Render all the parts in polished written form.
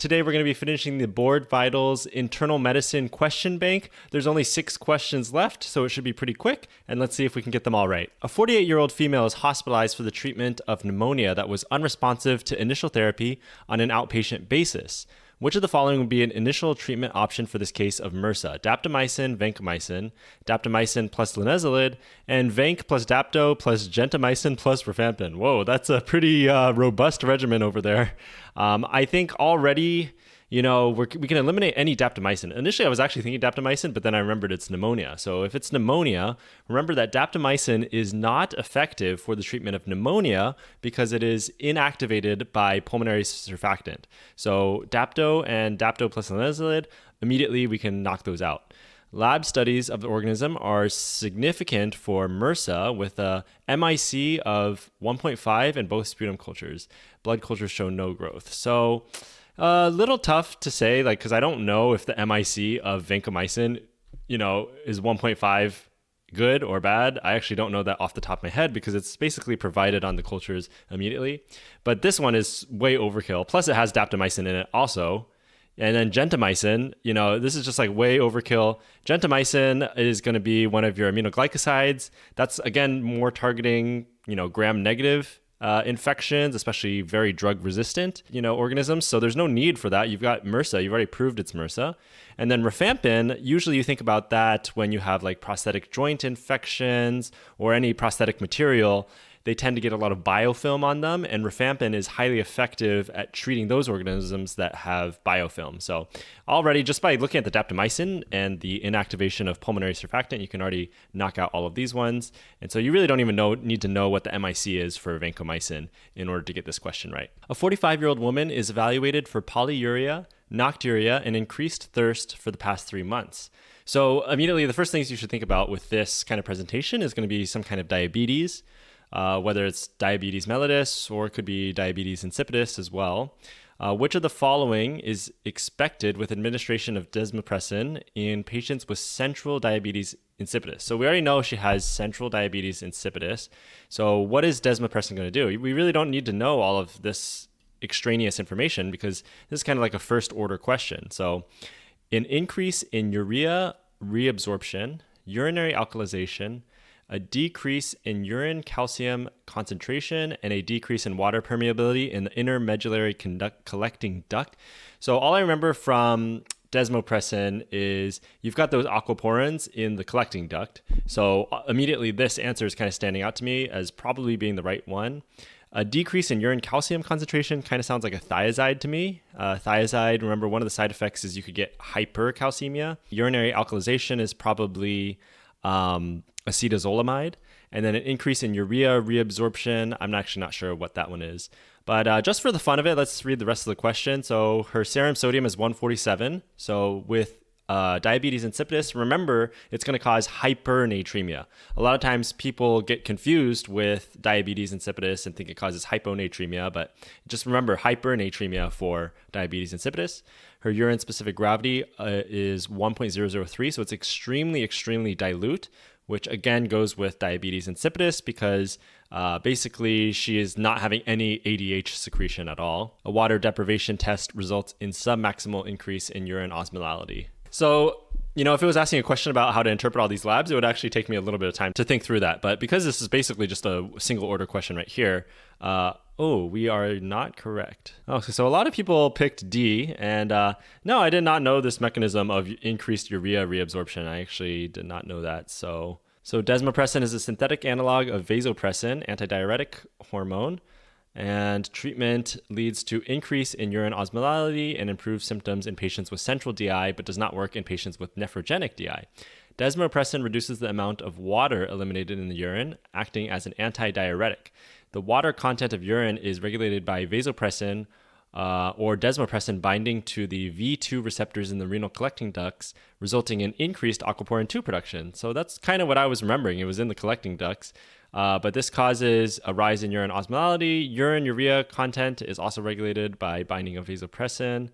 Today we're going to be finishing the BoardVitals Internal Medicine Question Bank. There's only 6 questions left, so it should be pretty quick, and let's see if we can get them all right. A 48-year-old female is hospitalized for the treatment of pneumonia that was unresponsive to initial therapy on an outpatient basis. Which of the following would be an initial treatment option for this case of MRSA? Daptomycin, vancomycin, daptomycin plus linezolid, and vanc plus dapto plus gentamicin plus rifampin. Whoa, that's a pretty robust regimen over there. I think already, we can eliminate any daptomycin. Initially, I was actually thinking daptomycin, but then I remembered it's pneumonia. So if it's pneumonia, remember that daptomycin is not effective for the treatment of pneumonia because it is inactivated by pulmonary surfactant. So dapto and dapto plus linezolid, immediately we can knock those out. Lab studies of the organism are significant for MRSA with a MIC of 1.5 in both sputum cultures. Blood cultures show no growth. So a little tough to say, because I don't know if the MIC of vancomycin, is 1.5 good or bad. I actually don't know that off the top of my head because it's basically provided on the cultures immediately. But this one is way overkill. Plus, it has daptomycin in it also. And then gentamicin, this is just way overkill. Gentamicin is going to be one of your aminoglycosides. That's, again, more targeting, gram-negative infections, especially very drug-resistant, organisms. So there's no need for that. You've got MRSA. You've already proved it's MRSA. And then rifampin, usually you think about that when you have prosthetic joint infections or any prosthetic material. They tend to get a lot of biofilm on them, and rifampin is highly effective at treating those organisms that have biofilm. So already, just by looking at the daptomycin and the inactivation of pulmonary surfactant, you can already knock out all of these ones. And so you really don't even need to know what the MIC is for vancomycin in order to get this question right. A 45-year-old woman is evaluated for polyuria, nocturia, and increased thirst for the past 3 months. So immediately, the first things you should think about with this kind of presentation is going to be some kind of diabetes, whether it's diabetes mellitus or it could be diabetes insipidus as well. Which of the following is expected with administration of desmopressin in patients with central diabetes insipidus? So we already know she has central diabetes insipidus. So what is desmopressin going to do? We really don't need to know all of this extraneous information because this is kind of like a first order question. So an increase in urea reabsorption, urinary alkalization, a decrease in urine calcium concentration, and a decrease in water permeability in the inner medullary collecting duct. So all I remember from desmopressin is you've got those aquaporins in the collecting duct. So immediately this answer is kind of standing out to me as probably being the right one. A decrease in urine calcium concentration kind of sounds like a thiazide to me. Thiazide, remember, one of the side effects is you could get hypercalcemia. Urinary alkalization is probably acetazolamide, and then an increase in urea reabsorption. I'm actually not sure what that one is. But just for the fun of it, let's read the rest of the question. So her serum sodium is 147. So with diabetes insipidus, remember, it's going to cause hypernatremia. A lot of times people get confused with diabetes insipidus and think it causes hyponatremia, but just remember hypernatremia for diabetes insipidus. Her urine-specific gravity is 1.003, so it's extremely, extremely dilute, which again goes with diabetes insipidus because basically she is not having any ADH secretion at all. A water deprivation test results in submaximal increase in urine osmolality. So, if it was asking a question about how to interpret all these labs, it would actually take me a little bit of time to think through that. But because this is basically just a single order question right here, we are not correct. Okay, so a lot of people picked D, and no, I did not know this mechanism of increased urea reabsorption. I actually did not know that. So desmopressin is a synthetic analog of vasopressin, antidiuretic hormone, and treatment leads to increase in urine osmolality and improved symptoms in patients with central DI, but does not work in patients with nephrogenic DI. Desmopressin reduces the amount of water eliminated in the urine, acting as an antidiuretic. The water content of urine is regulated by vasopressin or desmopressin binding to the V2 receptors in the renal collecting ducts, resulting in increased aquaporin 2 production. So that's kind of what I was remembering. It was in the collecting ducts. But this causes a rise in urine osmolality. Urine urea content is also regulated by binding of vasopressin,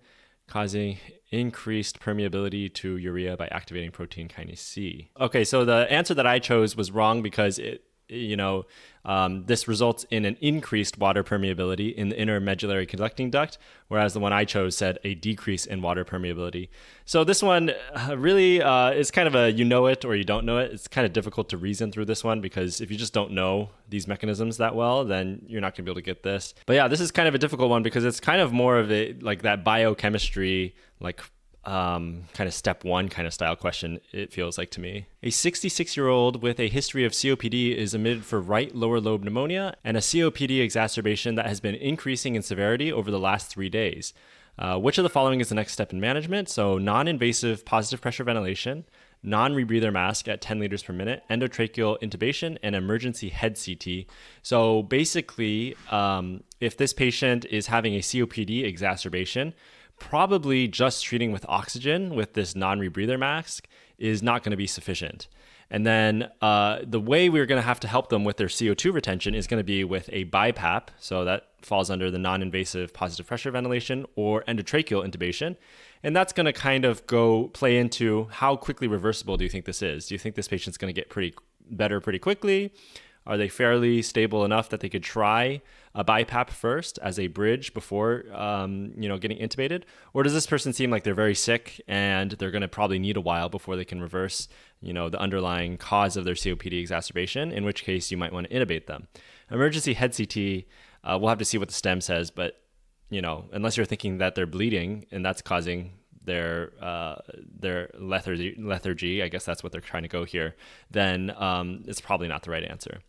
causing increased permeability to urea by activating protein kinase C. Okay, so the answer that I chose was wrong because this results in an increased water permeability in the inner medullary conducting duct, whereas the one I chose said a decrease in water permeability. So this one really is kind of a you know it or you don't know it. It's kind of difficult to reason through this one because if you just don't know these mechanisms that well, then you're not going to be able to get this. But yeah, this is kind of a difficult one because it's kind of more of a like that biochemistry, like kind of step one kind of style question, it feels like to me. A 66-year-old with a history of COPD is admitted for right lower lobe pneumonia and a COPD exacerbation that has been increasing in severity over the last 3 days. Which of the following is the next step in management? So non-invasive positive pressure ventilation, non-rebreather mask at 10 liters per minute, endotracheal intubation, and emergency head CT. So basically, if this patient is having a COPD exacerbation, probably just treating with oxygen with this non-rebreather mask is not going to be sufficient. And then the way we're going to have to help them with their CO2 retention is going to be with a BiPAP. So that falls under the non-invasive positive pressure ventilation or endotracheal intubation. And that's going to kind of play into how quickly reversible do you think this is? Do you think this patient's going to get better pretty quickly? Are they fairly stable enough that they could try a BiPAP first as a bridge before, getting intubated? Or does this person seem like they're very sick and they're going to probably need a while before they can reverse, the underlying cause of their COPD exacerbation, in which case you might want to intubate them. Emergency head CT, we'll have to see what the stem says, but, unless you're thinking that they're bleeding and that's causing their lethargy, I guess that's what they're trying to go here, then it's probably not the right answer.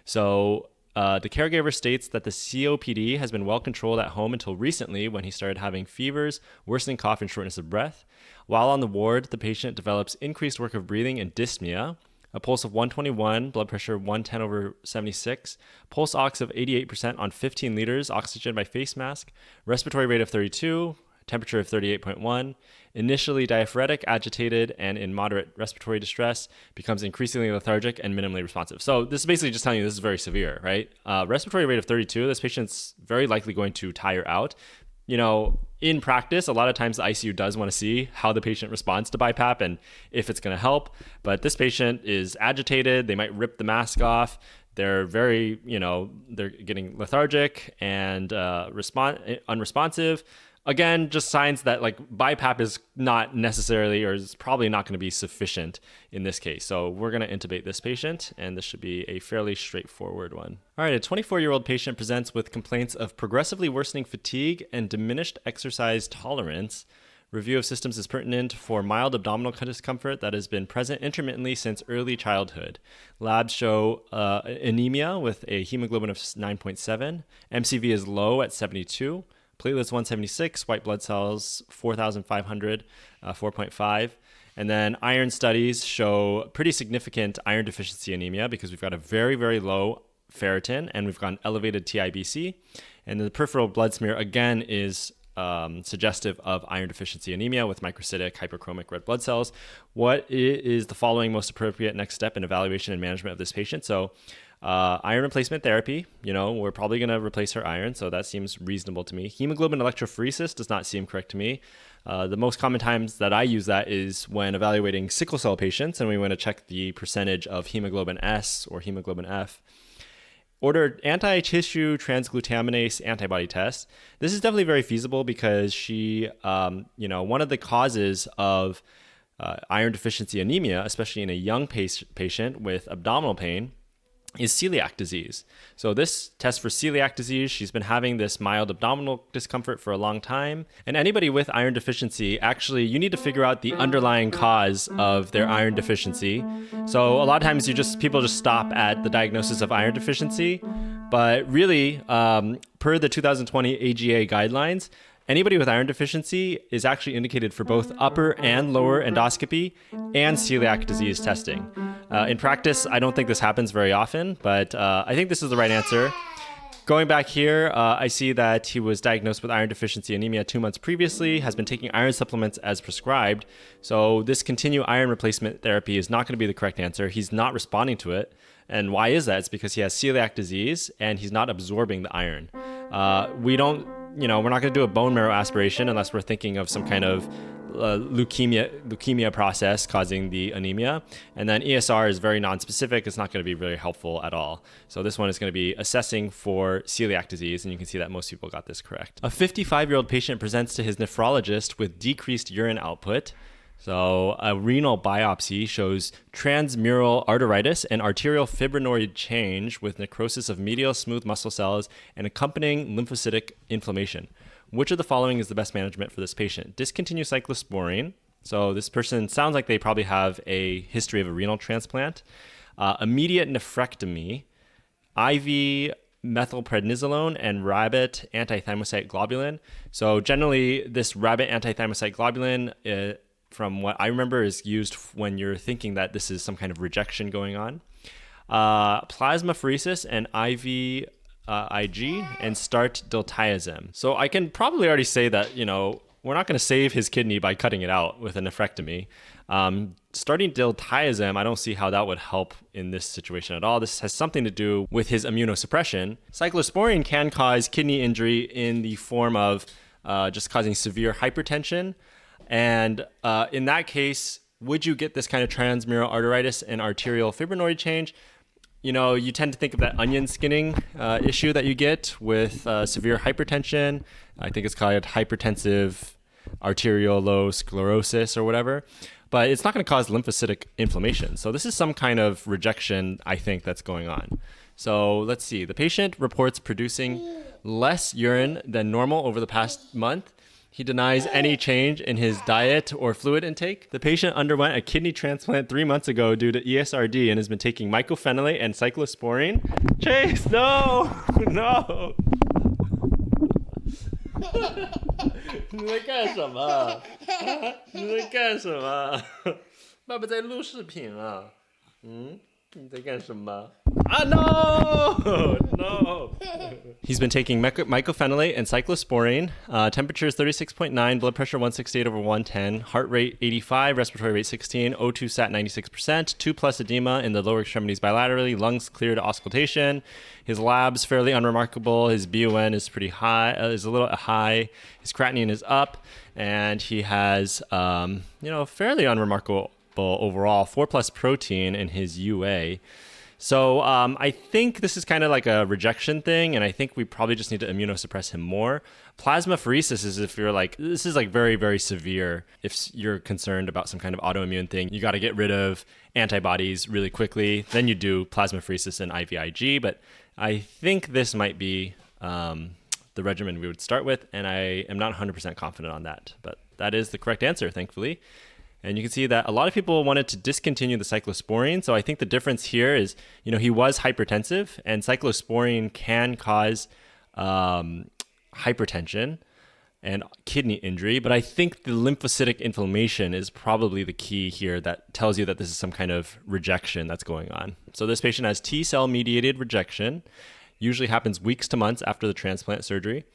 So the caregiver states that the COPD has been well controlled at home until recently when he started having fevers, worsening cough, and shortness of breath. While on the ward, the patient develops increased work of breathing and dyspnea, a pulse of 121, blood pressure 110/76, pulse ox of 88% on 15 liters, oxygen by face mask, respiratory rate of 32, temperature of 38.1, initially diaphoretic, agitated, and in moderate respiratory distress, becomes increasingly lethargic and minimally responsive. So this is basically just telling you this is very severe, right? Respiratory rate of 32, this patient's very likely going to tire out. In practice, a lot of times the ICU does want to see how the patient responds to BiPAP and if it's going to help. But this patient is agitated. They might rip the mask off. They're very, they're getting lethargic and unresponsive. Again, just signs that like BiPAP is not necessarily or is probably not going to be sufficient in this case. So we're going to intubate this patient, and this should be a fairly straightforward one. All right, a 24-year-old patient presents with complaints of progressively worsening fatigue and diminished exercise tolerance. Review of systems is pertinent for mild abdominal discomfort that has been present intermittently since early childhood. Labs show anemia with a hemoglobin of 9.7. MCV is low at 72. Platelets 176, white blood cells 4,500, 4.5. And then iron studies show pretty significant iron deficiency anemia because we've got a very, very low ferritin and we've got an elevated TIBC. And the peripheral blood smear, again, is suggestive of iron deficiency anemia with microcytic hyperchromic red blood cells. What is the following most appropriate next step in evaluation and management of this patient? So iron replacement therapy, we're probably going to replace her iron, so that seems reasonable to me. Hemoglobin electrophoresis does not seem correct to me. The most common times that I use that is when evaluating sickle cell patients, and we want to check the percentage of hemoglobin S or hemoglobin F. Ordered anti-tissue transglutaminase antibody test. This is definitely very feasible because she, one of the causes of iron deficiency anemia, especially in a young patient with abdominal pain, is celiac disease. So this test for celiac disease, she's been having this mild abdominal discomfort for a long time. And anybody with iron deficiency, actually, you need to figure out the underlying cause of their iron deficiency. So a lot of times people just stop at the diagnosis of iron deficiency. But really, per the 2020 AGA guidelines, anybody with iron deficiency is actually indicated for both upper and lower endoscopy and celiac disease testing. In practice, I don't think this happens very often, but I think this is the right answer. Going back here, I see that he was diagnosed with iron deficiency anemia 2 months previously, has been taking iron supplements as prescribed. So this continued iron replacement therapy is not going to be the correct answer. He's not responding to it. And why is that? It's because he has celiac disease and he's not absorbing the iron. We're not going to do a bone marrow aspiration unless we're thinking of some kind of leukemia process causing the anemia. And then ESR is very nonspecific. It's not going to be really helpful at all. So this one is going to be assessing for celiac disease, and you can see that most people got this correct. A 55-year-old patient presents to his nephrologist with decreased urine output. So a renal biopsy shows transmural arteritis and arterial fibrinoid change with necrosis of medial smooth muscle cells and accompanying lymphocytic inflammation. Which of the following is the best management for this patient? Discontinue cyclosporine. So this person sounds like they probably have a history of a renal transplant. Immediate nephrectomy, IV methylprednisolone, and rabbit antithymocyte globulin. So generally, this rabbit antithymocyte globulin, from what I remember, is used when you're thinking that this is some kind of rejection going on. Plasmapheresis and IV IG, and start diltiazem. So I can probably already say that, we're not going to save his kidney by cutting it out with a nephrectomy. Starting diltiazem, I don't see how that would help in this situation at all. This has something to do with his immunosuppression. Cyclosporine can cause kidney injury in the form of just causing severe hypertension. And in that case, would you get this kind of transmural arteritis and arterial fibrinoid change? You tend to think of that onion skinning issue that you get with severe hypertension. I think it's called hypertensive arteriolosclerosis or whatever. But it's not going to cause lymphocytic inflammation. So this is some kind of rejection, I think, that's going on. So let's see. The patient reports producing less urine than normal over the past month. He denies any change in his diet or fluid intake. The patient underwent a kidney transplant 3 months ago due to ESRD and has been taking mycophenolate and cyclosporine. Chase, no! No! 你在干什么？你在干什么？爸爸在录视频啊。你在干什么？ No! No! He's been taking mycophenolate and cyclosporine. Temperature is 36.9, blood pressure 168 over 110, heart rate 85, respiratory rate 16, O2 sat 96%, 2+ edema in the lower extremities bilaterally, lungs clear to auscultation. His lab's fairly unremarkable. His BUN is pretty high, is a little high. His creatinine is up, and he has, fairly unremarkable overall, 4+ protein in his UA. So I think this is kind of like a rejection thing, and I think we probably just need to immunosuppress him more. Plasmapheresis is if you're like, this is like very, very severe. If you're concerned about some kind of autoimmune thing, you got to get rid of antibodies really quickly. Then you do plasmapheresis and IVIG, but I think this might be the regimen we would start with, and I am not 100% confident on that. But that is the correct answer, thankfully. And you can see that a lot of people wanted to discontinue the cyclosporine. So I think the difference here is, he was hypertensive, and cyclosporine can cause hypertension and kidney injury. But I think the lymphocytic inflammation is probably the key here that tells you that this is some kind of rejection that's going on. So this patient has T-cell mediated rejection, usually happens weeks to months after the transplant surgery.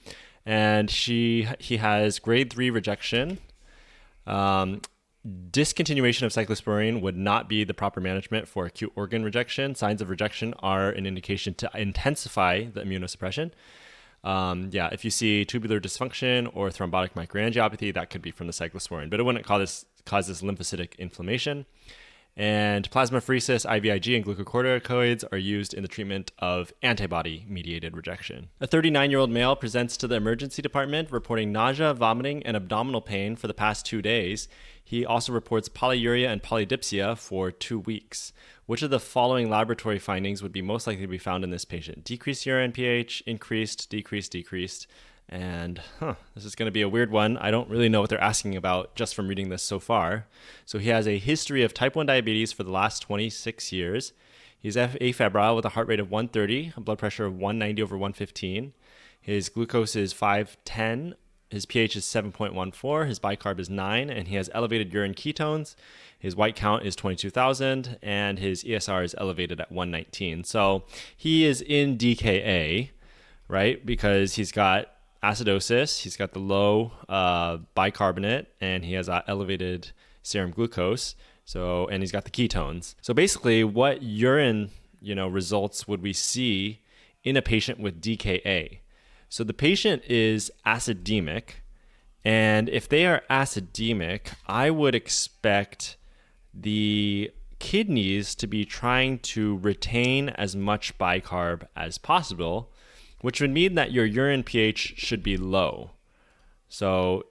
And he has grade 3 rejection. Discontinuation of cyclosporine would not be the proper management for acute organ rejection. Signs of rejection are an indication to intensify the immunosuppression. If you see tubular dysfunction or thrombotic microangiopathy, that could be from the cyclosporine, but it wouldn't cause this lymphocytic inflammation. And plasmapheresis, IVIG, and glucocorticoids are used in the treatment of antibody-mediated rejection. A 39-year-old male presents to the emergency department reporting nausea, vomiting, and abdominal pain for the past 2 days. He also reports polyuria and polydipsia for 2 weeks. Which of the following laboratory findings would be most likely to be found in this patient? Decreased urine pH, increased, decreased. And this is going to be a weird one. I don't really know what they're asking about just from reading this so far. So he has a history of type 1 diabetes for the last 26 years. He's afebrile with a heart rate of 130, a blood pressure of 190 over 115. His glucose is 510. His pH is 7.14. His bicarb is 9, and he has elevated urine ketones. His white count is 22,000, and his ESR is elevated at 119. So he is in DKA, right? Because he's got acidosis, he's got the low bicarbonate, and he has elevated serum glucose. So, and he's got the ketones. So basically, what urine, results would we see in a patient with DKA? So the patient is acidemic, And if they are acidemic, I would expect the kidneys to be trying to retain as much bicarb as possible, which would mean that your urine pH should be low. So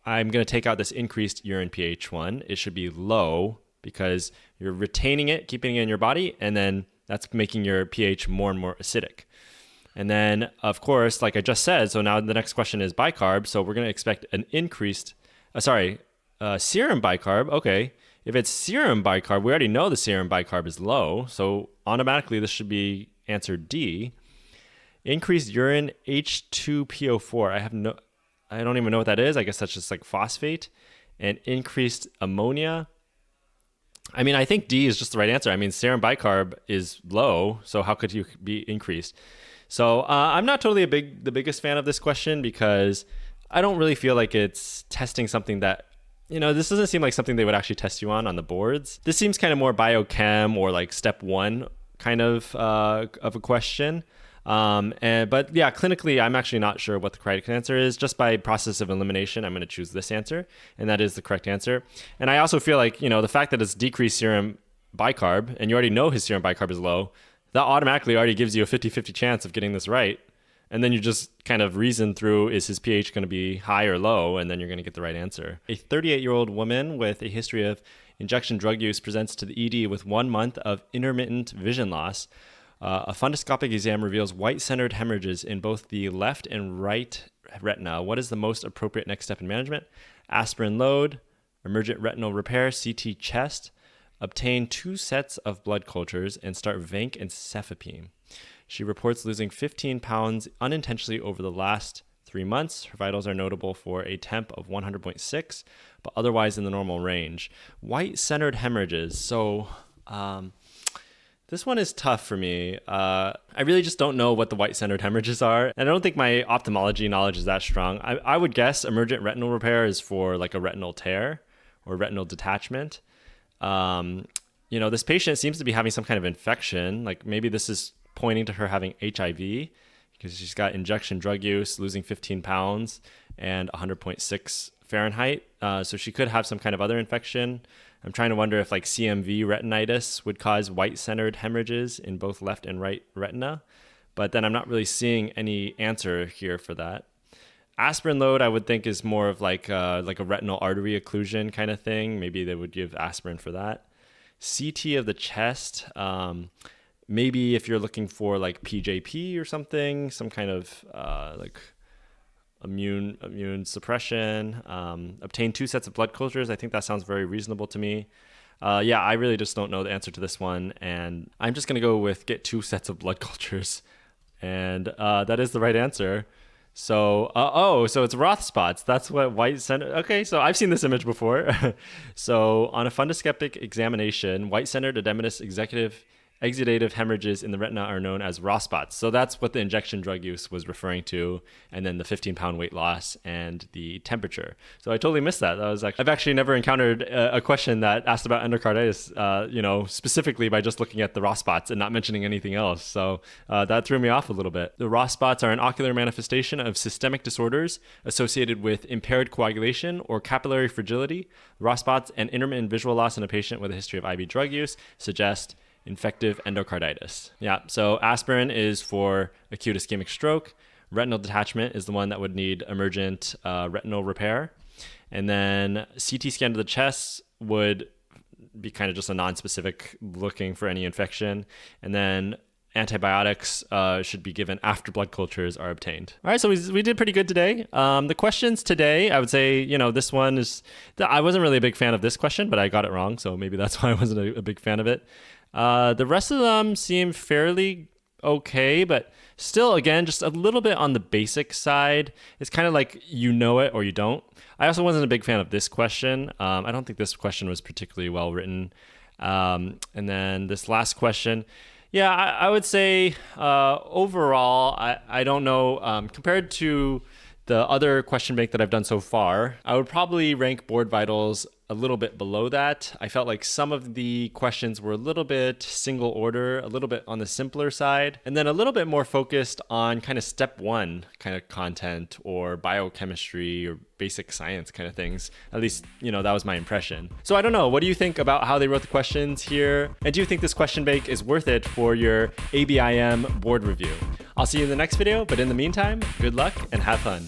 I'm going to take out this increased urine pH one. It should be low because you're retaining it, keeping it in your body, and then that's making your pH more and more acidic. And then, of course, like I just said, so now the next question is bicarb. So we're going to expect an increased, serum bicarb. Okay. If it's serum bicarb, we already know the serum bicarb is low. So automatically this should be answer D. Increased urine H2PO4. I don't even know what that is. I guess that's just like phosphate. And increased ammonia. I mean, I think D is just the right answer. I mean, serum bicarb is low, so how could you be increased? So I'm not totally the biggest fan of this question because I don't really feel like it's testing something that, this doesn't seem like something they would actually test you on the boards. This seems kind of more biochem or like step one kind of a question. But yeah, clinically, I'm actually not sure what the correct answer is. Just by process of elimination, I'm going to choose this answer, and that is the correct answer. And I also feel like, the fact that it's decreased serum bicarb, and you already know his serum bicarb is low, that automatically already gives you a 50-50 chance of getting this right. And then you just kind of reason through, is his pH going to be high or low? And then you're going to get the right answer. A 38-year-old woman with a history of injection drug use presents to the ED with 1 month of intermittent vision loss. A fundoscopic exam reveals white-centered hemorrhages in both the left and right retina. What is the most appropriate next step in management? Aspirin load, emergent retinal repair, CT chest, obtain 2 sets of blood cultures, and start Vanc and cefepime. She reports losing 15 pounds unintentionally over the last 3 months. Her vitals are notable for a temp of 100.6, but otherwise in the normal range. White-centered hemorrhages. So, this one is tough for me. I really just don't know what the white-centered hemorrhages are. And I don't think my ophthalmology knowledge is that strong. I would guess emergent retinal repair is for like a retinal tear or retinal detachment. This patient seems to be having some kind of infection. Like maybe this is pointing to her having HIV because she's got injection drug use, losing 15 pounds and 100.6 Fahrenheit. So she could have some kind of other infection. I'm trying to wonder if like CMV retinitis would cause white-centered hemorrhages in both left and right retina, but then I'm not really seeing any answer here for that. Aspirin load, I would think, is more of like a retinal artery occlusion kind of thing. Maybe they would give aspirin for that. CT of the chest, maybe if you're looking for like PJP or something, some kind of like immune suppression. Obtain 2 sets of blood cultures. I think that sounds very reasonable to me. I really just don't know the answer to this one, and I'm just gonna go with get 2 sets of blood cultures, and that is the right answer. So so it's Roth spots. That's what white center. Okay, so I've seen this image before. So on a fundoscopic examination, white-centered edematous exudative hemorrhages in the retina are known as Roth spots. So that's what the injection drug use was referring to, and then the 15-pound weight loss and the temperature. So I totally missed that. I've actually never encountered a question that asked about endocarditis, specifically by just looking at the Roth spots and not mentioning anything else. So that threw me off a little bit. The Roth spots are an ocular manifestation of systemic disorders associated with impaired coagulation or capillary fragility. Roth spots and intermittent visual loss in a patient with a history of IV drug use suggest infective endocarditis. Yeah, so aspirin is for acute ischemic stroke. Retinal detachment is the one that would need emergent retinal repair. And then CT scan of the chest would be kind of just a non-specific looking for any infection. And then antibiotics should be given after blood cultures are obtained. All right, so we did pretty good today. The questions today, I would say, this one is, I wasn't really a big fan of this question, but I got it wrong. So maybe that's why I wasn't a big fan of it. The rest of them seem fairly okay, but still, again, just a little bit on the basic side. It's kind of like you know it or you don't. I also wasn't a big fan of this question. I don't think this question was particularly well written. And then this last question, I would say overall, I don't know, compared to the other question bank that I've done so far, I would probably rank BoardVitals a little bit below that. I felt like some of the questions were a little bit single order, a little bit on the simpler side, and then a little bit more focused on kind of step one kind of content or biochemistry or basic science kind of things. At least, that was my impression. So I don't know, what do you think about how they wrote the questions here? And do you think this question bank is worth it for your ABIM board review? I'll see you in the next video, but in the meantime, good luck and have fun.